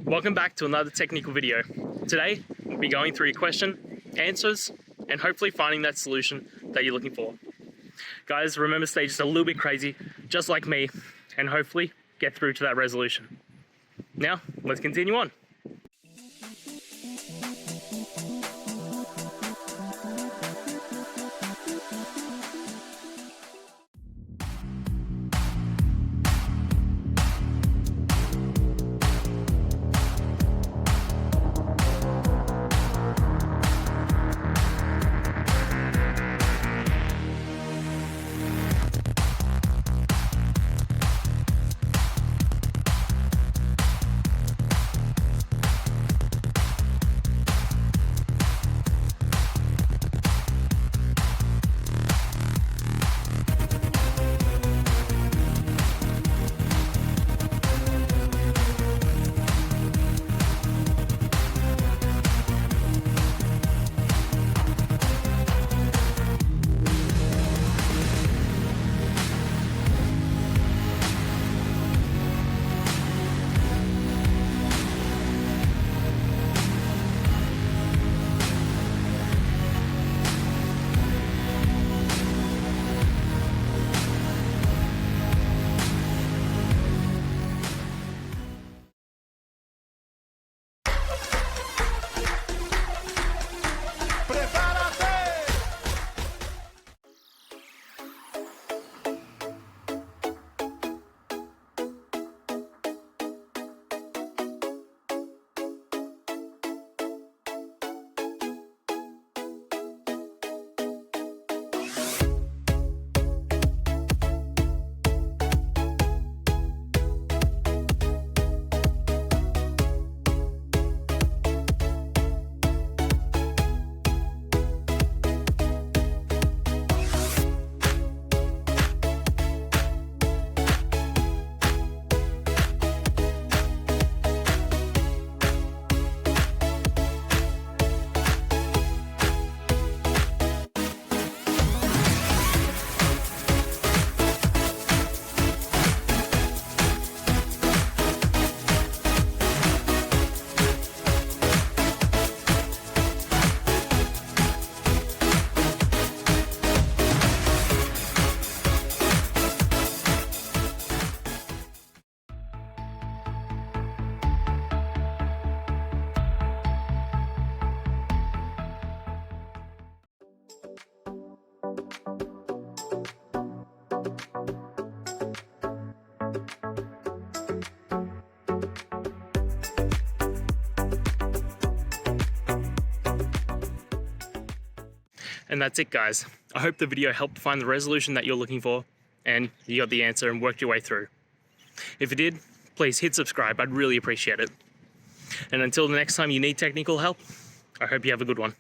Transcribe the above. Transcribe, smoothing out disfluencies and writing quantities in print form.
Welcome back to another technical video. Today, we'll be going through your question, answers, and hopefully finding that solution that you're looking for. Guys, remember, stay just a little bit crazy, just like me, and hopefully get through to that resolution. Now, let's continue on. And that's it, guys. I hope the video helped find the resolution that you're looking for and you got the answer and worked your way through. If it did, please hit subscribe. I'd really appreciate it. And until the next time you need technical help, I hope you have a good one.